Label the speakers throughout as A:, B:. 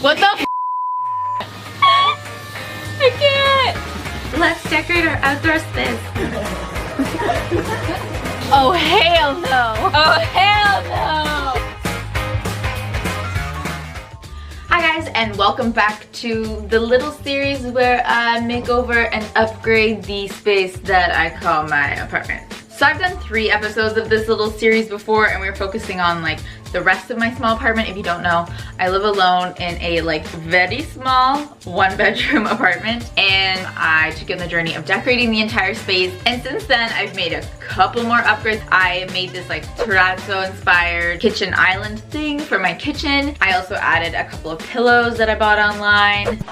A: What the f? I can't.
B: Let's decorate our outdoor space.
A: Oh hell no. Oh hell no. Hi guys, and welcome back to the little series where I make over and upgrade the space that I call my apartment. So I've done 3 episodes of this little series before, and we were focusing on like the rest of my small apartment. If you don't know, I live alone in a like very small 1-bedroom apartment, and I took on the journey of decorating the entire space. And since then, I've made a couple more upgrades. I made this like terrazzo inspired kitchen island thing for my kitchen. I also added a couple of pillows that I bought online.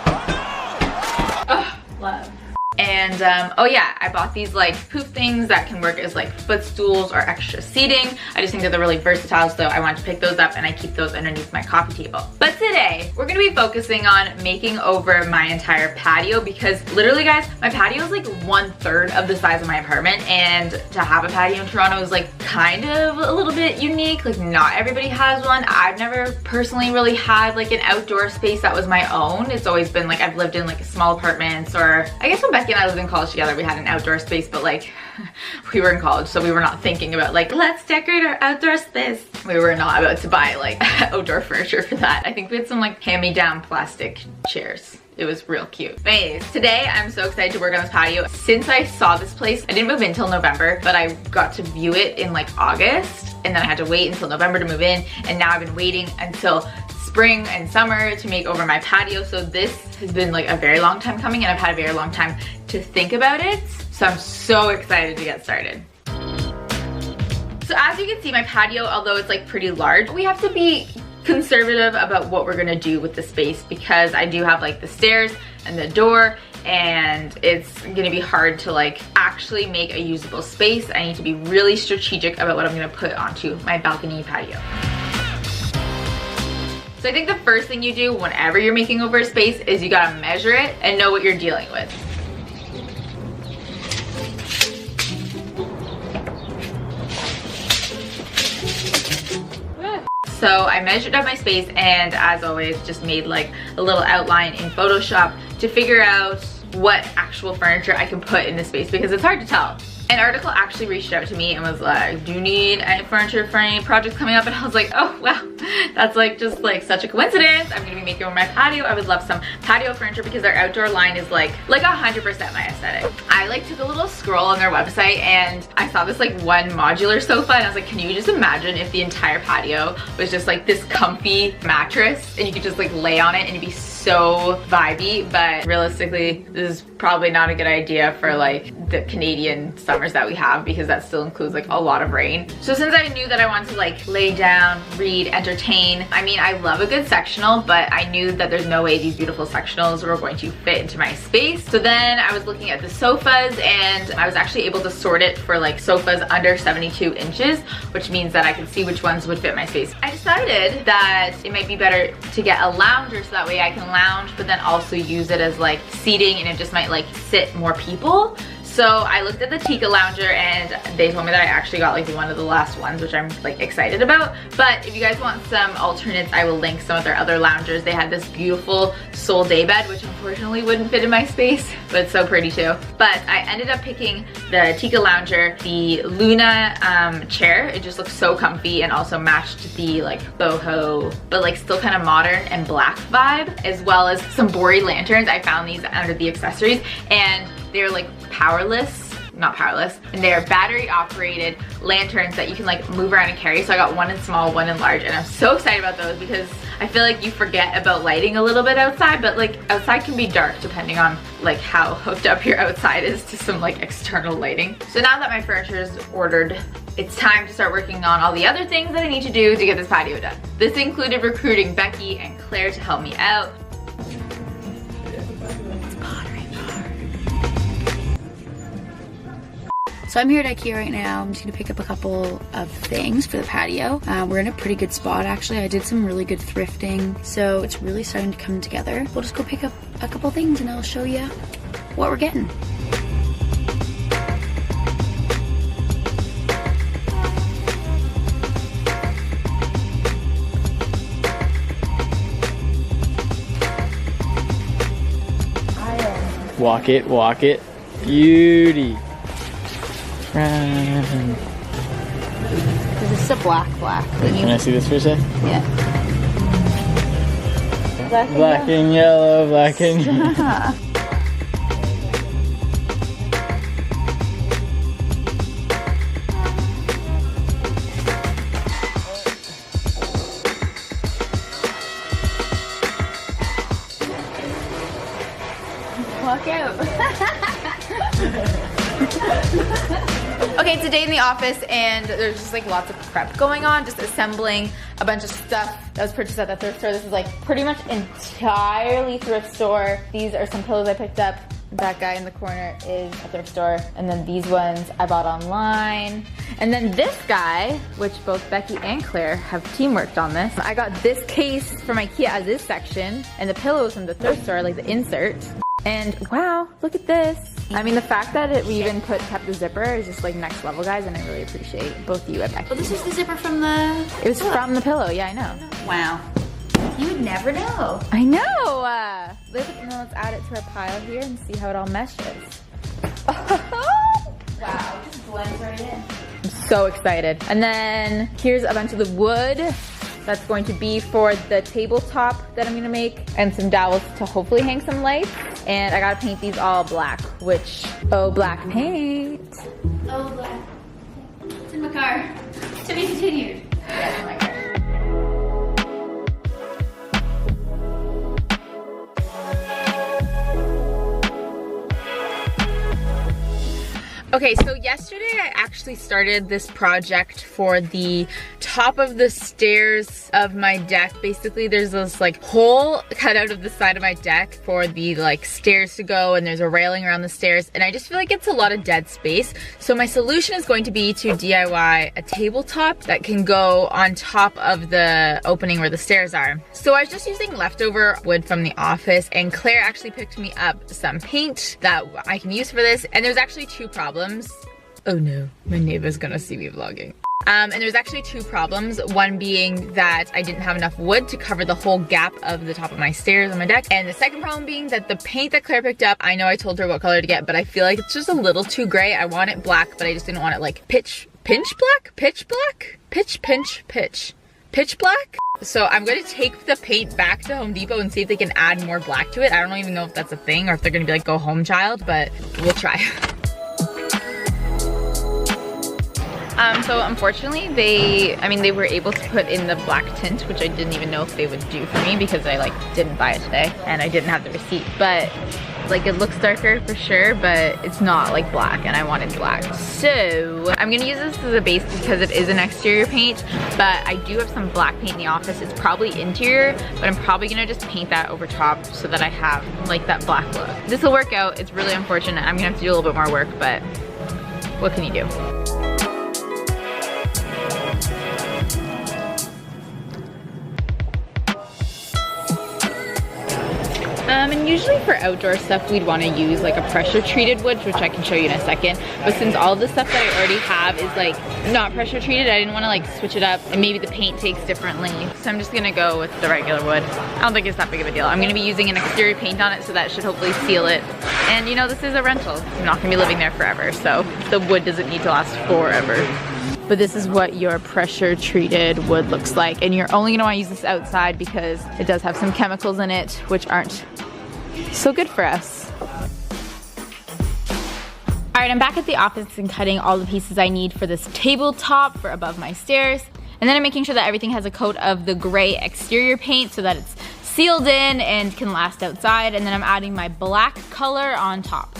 A: Oh, love. And oh yeah, I bought these like poop things that can work as like footstools or extra seating. I just think that they're really versatile, so I wanted to pick those up and I keep those underneath my coffee table. But today, we're gonna be focusing on making over my entire patio, because literally guys, my patio is like 1/3 of the size of my apartment, and to have a patio in Toronto is like kind of a little bit unique. Like not everybody has one. I've never personally really had like an outdoor space that was my own. It's always been like I've lived in like small apartments, or I guess when Becky and I lived in college together, we had an outdoor space, but like we were in college, so we were not thinking about like let's decorate our outdoor space. We were not about to buy like outdoor furniture for that. I think we had some like hand-me-down plastic chairs. It was real cute. But anyways, today I'm so excited to work on this patio. Since I saw this place, I didn't move in until November, but I got to view it in like August, and then I had to wait until November to move in, and now I've been waiting until spring and summer to make over my patio. So this has been like a very long time coming, and I've had a very long time to think about it. So I'm so excited to get started. So as you can see, my patio, although it's like pretty large, we have to be conservative about what we're gonna do with the space, because I do have like the stairs and the door, and it's gonna be hard to like actually make a usable space. I need to be really strategic about what I'm gonna put onto my balcony patio. So I think the first thing you do whenever you're making over a space is you gotta measure it and know what you're dealing with. So I measured out my space, and as always, just made like a little outline in Photoshop to figure out what actual furniture I can put in this space, because it's hard to tell. An article actually reached out to me and was like, do you need any furniture for any projects coming up? And I was like, oh wow, that's like just like such a coincidence. I'm gonna be making over my patio. I would love some patio furniture, because their outdoor line is like 100% my aesthetic. I like took a little scroll on their website, and I saw this like one modular sofa, and I was like, can you just imagine if the entire patio was just like this comfy mattress, and you could just like lay on it and it'd be so vibey. But realistically, this is probably not a good idea for like the Canadian summers that we have, because that still includes like a lot of rain. So since I knew that I wanted to like lay down, read, entertain, I mean, I love a good sectional, but I knew that there's no way these beautiful sectionals were going to fit into my space. So then I was looking at the sofas, and I was actually able to sort it for like sofas under 72 inches, which means that I could see which ones would fit my space. I decided that it might be better to get a lounger, so that way I can lounge, but then also use it as like seating, and it just might like sit more people. So I looked at the Tika lounger, and they told me that I actually got like one of the last ones, which I'm like excited about. But if you guys want some alternates, I will link some of their other loungers. They had this beautiful Sol day bed, which unfortunately wouldn't fit in my space, but it's so pretty too. But I ended up picking the Tika lounger, the Luna chair. It just looks so comfy, and also matched the like boho, but like still kind of modern and black vibe, as well as some Bori lanterns. I found these under the accessories, and they're like not powerless, and they're battery operated lanterns that you can like move around and carry. So I got one in small, one in large, and I'm so excited about those, because I feel like you forget about lighting a little bit outside, but like outside can be dark depending on like how hooked up your outside is to some like external lighting. So now that my furniture is ordered, it's time to start working on all the other things that I need to do to get this patio done. This included recruiting Becky and Claire to help me out.
C: So I'm here at IKEA right now. I'm just gonna pick up a couple of things for the patio. We're in a pretty good spot actually. I did some really good thrifting, so it's really starting to come together. We'll just go pick up a couple things and I'll show you what we're getting.
D: Walk it, walk it. Beauty. Run.
C: This is a black.
D: Can I see this for a sec?
C: Yeah.
D: Black and yellow, black and yellow.
C: Walk out.
A: Okay, it's a day in the office and there's just like lots of prep going on, just assembling a bunch of stuff that was purchased at the thrift store. This is like pretty much entirely thrift store. These are some pillows I picked up. That guy in the corner is a thrift store. And then these ones I bought online. And then this guy, which both Becky and Claire have teamworked on this. I got this case from IKEA as this section and the pillows from the thrift store, like the insert. And wow, look at this. I mean, the fact that we even kept the zipper is just like next level, guys, and I really appreciate both you and Becky.
C: Well, this is the zipper from the...
A: It was from the pillow, yeah, I know.
C: Wow. You would never know.
A: I know! Let's add it to our pile here and see how it all meshes.
C: Wow, it just blends right in.
A: I'm so excited. And then here's a bunch of the wood that's going to be for the tabletop that I'm gonna make, and some dowels to hopefully hang some lights. And I gotta paint these all black, which, oh, black paint.
C: Oh, black. It's in my car. To be continued. Yeah, it's in my car.
A: Okay, so yesterday I actually started this project for the top of the stairs of my deck. Basically, there's this like hole cut out of the side of my deck for the like stairs to go, and there's a railing around the stairs, and I just feel like it's a lot of dead space. So my solution is going to be to DIY a tabletop that can go on top of the opening where the stairs are. So I was just using leftover wood from the office, and Claire actually picked me up some paint that I can use for this, and there's actually two problems. Oh no, my neighbor's gonna see me vlogging. And there's actually two problems. One being that I didn't have enough wood to cover the whole gap of the top of my stairs on my deck. And the second problem being that the paint that Claire picked up, I know I told her what color to get, but I feel like it's just a little too gray. I want it black, but I just didn't want it like pitch black? So I'm gonna take the paint back to Home Depot and see if they can add more black to it. I don't even know if that's a thing or if they're gonna be like, go home child, but we'll try. So unfortunately they were able to put in the black tint, which I didn't even know if they would do for me because I like didn't buy it today and I didn't have the receipt. But like it looks darker for sure, but it's not like black and I wanted black. So I'm gonna use this as a base because it is an exterior paint, but I do have some black paint in the office. It's probably interior, but I'm probably gonna just paint that over top so that I have like that black look. This will work out. It's really unfortunate. I'm gonna have to do a little bit more work, but what can you do? And usually for outdoor stuff, we'd want to use like a pressure treated wood, which I can show you in a second. But since all the stuff that I already have is like not pressure treated, I didn't want to like switch it up and maybe the paint takes differently. So I'm just gonna go with the regular wood. I don't think it's that big of a deal. I'm gonna be using an exterior paint on it, so that should hopefully seal it. And you know, this is a rental. I'm not gonna be living there forever, so the wood doesn't need to last forever. But this is what your pressure treated wood looks like. And you're only gonna wanna use this outside because it does have some chemicals in it, which aren't so good for us. All right, I'm back at the office and cutting all the pieces I need for this tabletop for above my stairs. And then I'm making sure that everything has a coat of the gray exterior paint so that it's sealed in and can last outside. And then I'm adding my black color on top.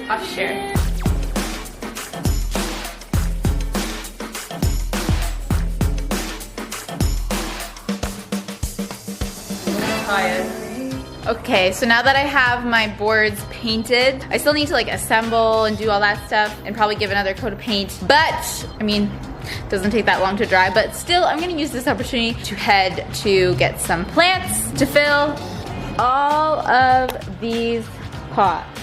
A: I'll share. Okay, so now that I have my boards painted, I still need to like assemble and do all that stuff and probably give another coat of paint. But, I mean, it doesn't take that long to dry, but still I'm gonna use this opportunity to head to get some plants to fill all of these pots.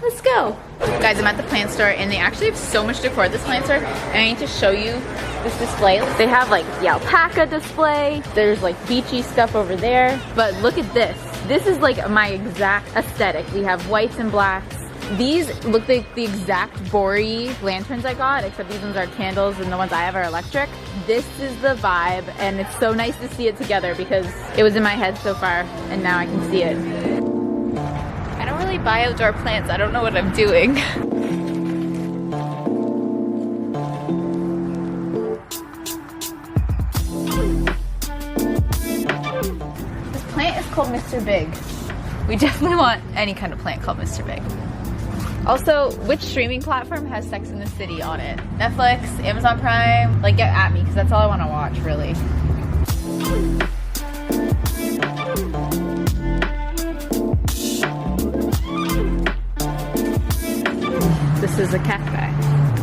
A: let's go. Guys, I'm at the plant store and they actually have so much decor at this plant store, and I need to show you this display. They have like the alpaca display, there's like beachy stuff over there, but look at this. This is like my exact aesthetic. We have whites and blacks. These look like the exact Bory lanterns I got, except these ones are candles and the ones I have are electric. This is the vibe, and it's so nice to see it together because it was in my head so far and now I can see it. I don't really buy outdoor plants. I don't know what I'm doing. This plant is called Mr. Big. We definitely want any kind of plant called Mr. Big. Also, which streaming platform has Sex and the City on it? Netflix, Amazon Prime? Like, get at me, because that's all I want to watch, really. This is a cacti.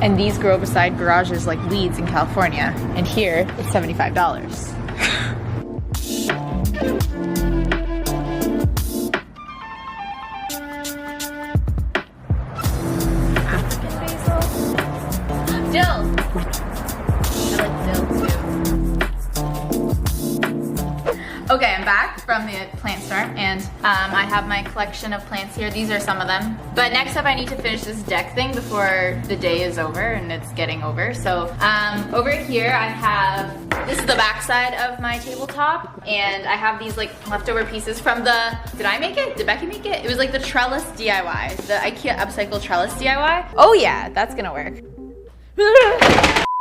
A: And these grow beside garages like weeds in California. And here, it's $75. Dill! I like dill too. Okay, I'm back from the plant store and I have my collection of plants here. These are some of them. But next up I need to finish this deck thing before the day is over, and it's getting over. So over here I have, this is the back side of my tabletop, and I have these like leftover pieces from the, did I make it? Did Becky make it? It was like the trellis DIY, the IKEA upcycle trellis DIY. Oh yeah, that's gonna work.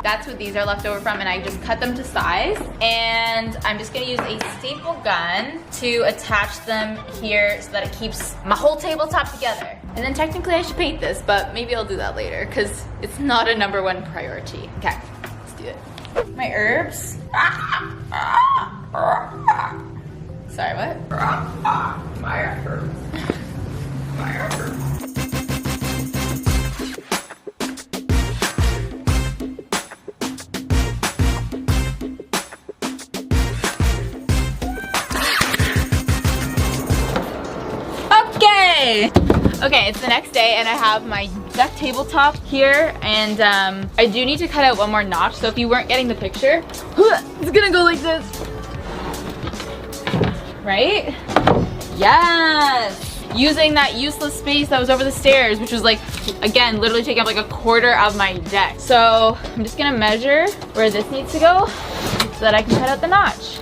A: That's what these are left over from, and I just cut them to size, and I'm just gonna use a staple gun to attach them here so that it keeps my whole tabletop together. And then technically I should paint this, but maybe I'll do that later because it's not a #1 priority. Okay, let's do it. My herbs. Sorry, what? My herbs. My herbs. Okay, it's the next day and I have my deck tabletop here, and I do need to cut out one more notch, so if you weren't getting the picture, it's gonna go like this. Right? Yes! Using that useless space that was over the stairs, which was like, again, literally taking up like 1/4 of my deck. So I'm just gonna measure where this needs to go so that I can cut out the notch.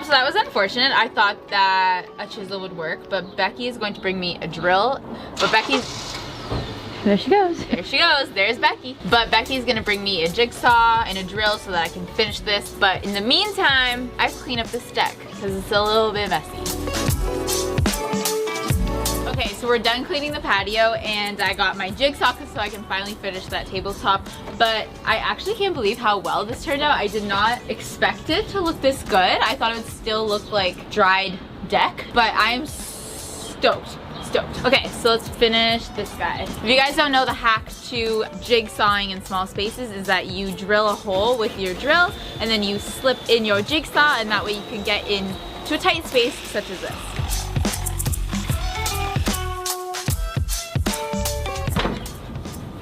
A: So that was unfortunate. I thought that a chisel would work, but Becky is going to bring me a drill. But Becky's, there she goes. There she goes, there's Becky. But Becky's gonna bring me a jigsaw and a drill so that I can finish this. But in the meantime, I clean up this deck because it's a little bit messy. Okay, so we're done cleaning the patio and I got my jigsaw so I can finally finish that tabletop. But I actually can't believe how well this turned out. I did not expect it to look this good. I thought it would still look like dried deck, but I'm stoked. Okay, so let's finish this guy. If you guys don't know, the hack to jigsawing in small spaces is that you drill a hole with your drill and then you slip in your jigsaw, and that way you can get into a tight space such as this.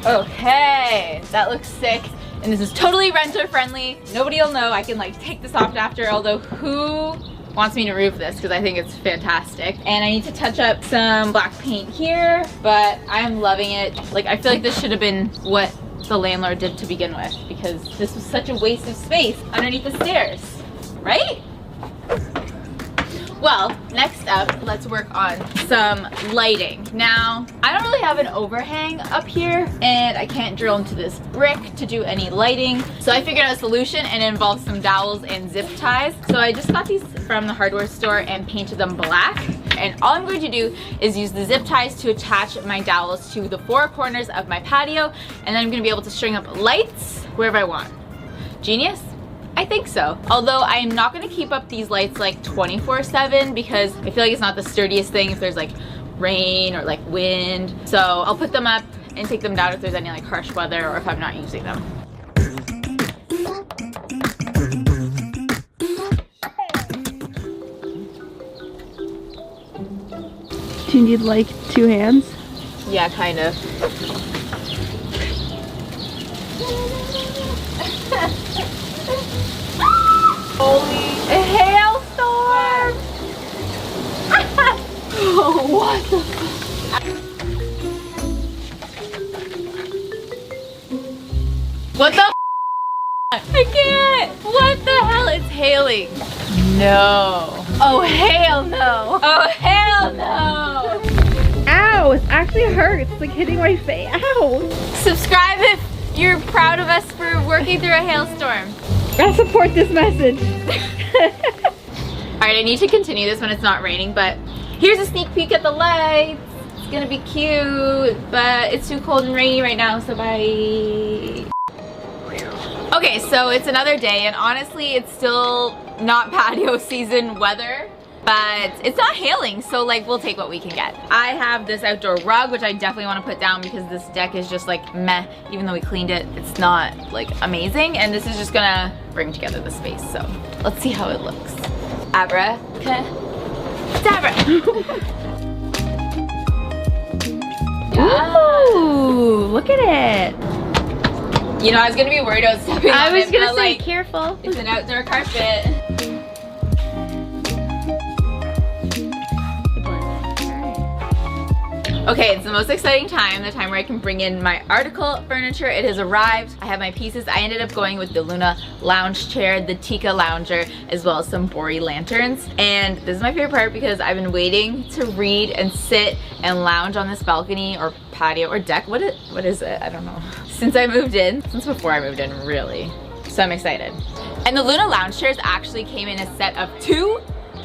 A: Okay, that looks sick. And this is totally renter friendly. Nobody will know. I can like take this off after, although who wants me to remove this because I think it's fantastic. And I need to touch up some black paint here, but I'm loving it. Like, I feel like this should have been what the landlord did to begin with, because this was such a waste of space underneath the stairs, right? Well, next up, let's work on some lighting. Now, I don't really have an overhang up here, and I can't drill into this brick to do any lighting. So I figured out a solution, and it involves some dowels and zip ties. So I just got these from the hardware store and painted them black. And all I'm going to do is use the zip ties to attach my dowels to the 4 corners of my patio, and then I'm gonna be able to string up lights wherever I want. Genius? I think so. Although I'm not gonna keep up these lights like 24/7 because I feel like it's not the sturdiest thing if there's like rain or like wind. So I'll put them up and take them down if there's any like harsh weather or if I'm not using them.
C: Do you need like 2 hands?
A: Yeah, kind of. Holy hailstorm! Oh, what the fuck? What the f? I can't! What the hell? It's hailing. No. Oh, hell no. Oh, hell no.
C: Ow, it actually hurts. It's like hitting my face. Ow.
A: Subscribe if you're proud of us for working through a hailstorm.
C: I support this message.
A: Alright, I need to continue this when it's not raining, but here's a sneak peek at the lights. It's gonna be cute, but it's too cold and rainy right now, so bye. Okay, so it's another day, and honestly, it's still not patio season weather, but it's not hailing, so like we'll take what we can get. I have this outdoor rug, which I definitely want to put down because this deck is just like meh. Even though we cleaned it, it's not like amazing, and this is just gonna bring together the space. So let's see how it looks. Abracadabra.
C: Ooh, look at it.
A: You know, I was gonna be worried about stepping on it.
C: I was gonna say,
A: like,
C: careful.
A: it's an outdoor carpet. Okay, it's the most exciting time, the time where I can bring in my article furniture. It has arrived. I have my pieces. I ended up going with the Luna lounge chair, the Tika lounger, as well as some Bori lanterns. And this is my favorite part because I've been waiting to read and sit and lounge on this balcony or patio or deck. What is it? I don't know. Since I moved in, since before I moved in, really. So I'm excited. And the Luna lounge chairs actually came in a set of 2,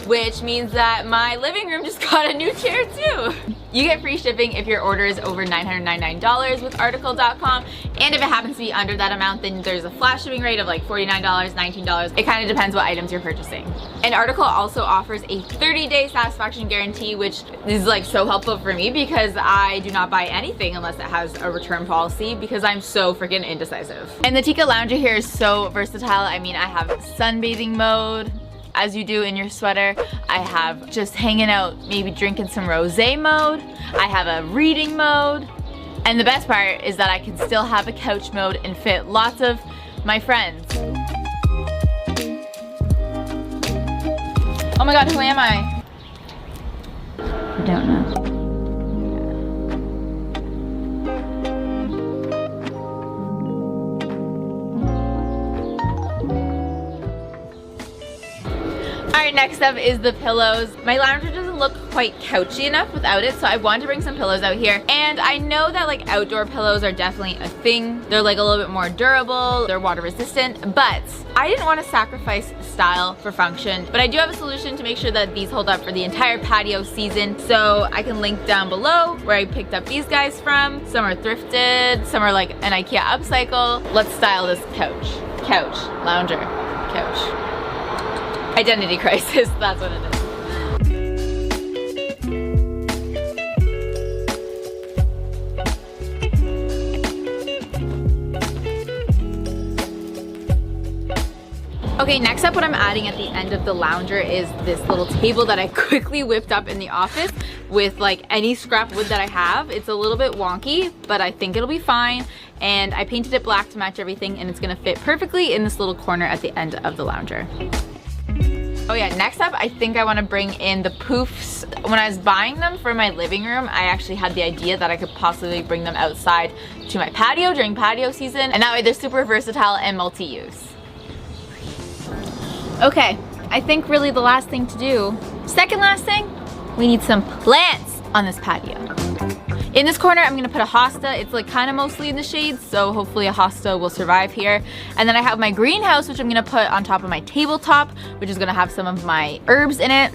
A: which means that my living room just got a new chair too. You get free shipping if your order is over $999 with article.com, and if it happens to be under that amount, then there's a flash shipping rate of like $49, $19. It kind of depends what items you're purchasing. And Article also offers a 30-day satisfaction guarantee, which is like so helpful for me because I do not buy anything unless it has a return policy because I'm so freaking indecisive. And the Tika lounger here is so versatile. I mean, I have sunbathing mode, as you do in your sweater. I have just hanging out, maybe drinking some rosé mode. I have a reading mode. And the best part is that I can still have a couch mode and fit lots of my friends. Oh my god, who am I?
C: I don't know.
A: Alright, next up is the pillows. My lounger doesn't look quite couchy enough without it, so I wanted to bring some pillows out here. And I know that like outdoor pillows are definitely a thing. They're like a little bit more durable, they're water resistant, but I didn't want to sacrifice style for function. But I do have a solution to make sure that these hold up for the entire patio season. So I can link down below where I picked up these guys from. Some are thrifted, some are like an IKEA upcycle. Let's style this couch. Couch, lounger, couch. Identity crisis, that's what it is. Okay, next up what I'm adding at the end of the lounger is this little table that I quickly whipped up in the office with like any scrap wood that I have. It's a little bit wonky, but I think it'll be fine. And I painted it black to match everything, and it's gonna fit perfectly in this little corner at the end of the lounger. Oh yeah, next up, I think I want to bring in the poofs. When I was buying them for my living room, I actually had the idea that I could possibly bring them outside to my patio during patio season, and that way they're super versatile and multi-use. Okay, I think really the last thing to do, second last thing, we need some plants on this patio. In this corner, I'm gonna put a hosta. It's like kind of mostly in the shade, so hopefully a hosta will survive here. And then I have my greenhouse, which I'm gonna put on top of my tabletop, which is gonna have some of my herbs in it.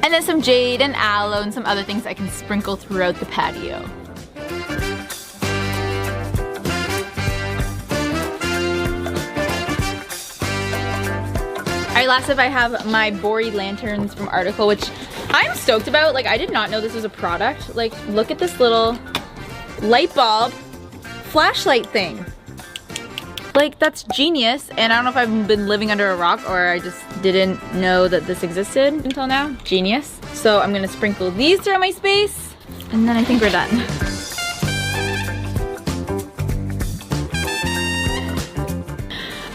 A: And then some jade and aloe and some other things I can sprinkle throughout the patio. Alright, last up I have my Bori lanterns from Article, which I'm stoked about. Like, I did not know this was a product. Like, look at this little light bulb flashlight thing. Like, that's genius. And I don't know if I've been living under a rock or I just didn't know that this existed until now. Genius. So I'm gonna sprinkle these throughout my space, and then I think we're done.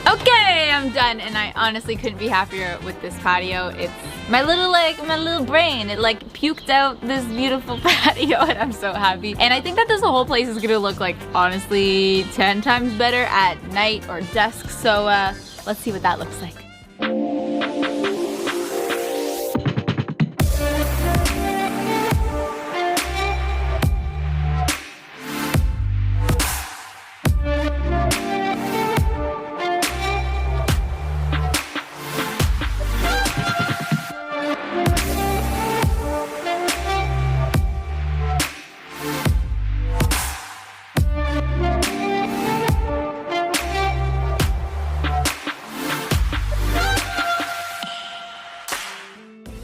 A: Okay, I'm done, and I honestly couldn't be happier with this patio. It's my little brain, it like puked out this beautiful patio, and I'm so happy. And I think that this whole place is gonna look like, honestly, 10 times better at night or dusk. So let's see what that looks like.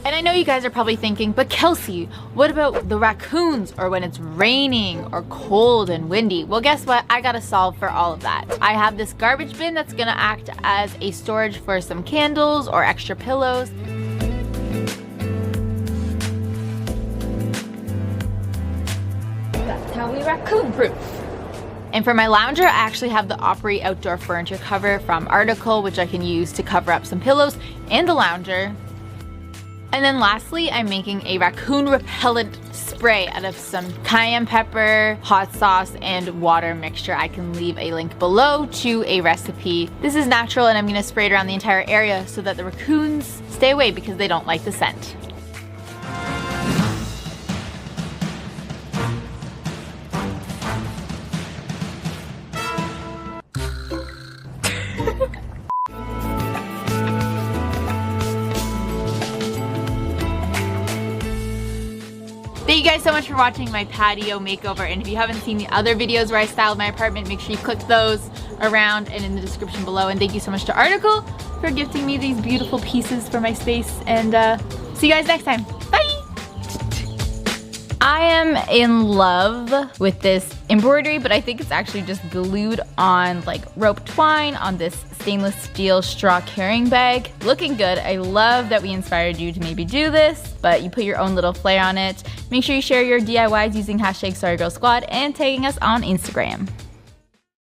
A: And I know you guys are probably thinking, but Kelsey, what about the raccoons, or when it's raining or cold and windy? Well, guess what? I gotta solve for all of that. I have this garbage bin that's gonna act as a storage for some candles or extra pillows. That's how we raccoon-proof. And for my lounger, I actually have the Opry outdoor furniture cover from Article, which I can use to cover up some pillows and the lounger. And then lastly, I'm making a raccoon repellent spray out of some cayenne pepper, hot sauce, and water mixture. I can leave a link below to a recipe. This is natural, and I'm gonna spray it around the entire area so that the raccoons stay away because they don't like the scent. Thank you guys so much for watching my patio makeover, and if you haven't seen the other videos where I styled my apartment, make sure you click those around and in the description below. And thank you so much to Article for gifting me these beautiful pieces for my space, and see you guys next time. Bye! I am in love with this embroidery, but I think it's actually just glued on like rope twine on this stainless steel straw carrying bag. Looking good. I love that we inspired you to maybe do this, but you put your own little flair on it. Make sure you share your DIYs using #SorryGirlsSquad and tagging us on Instagram.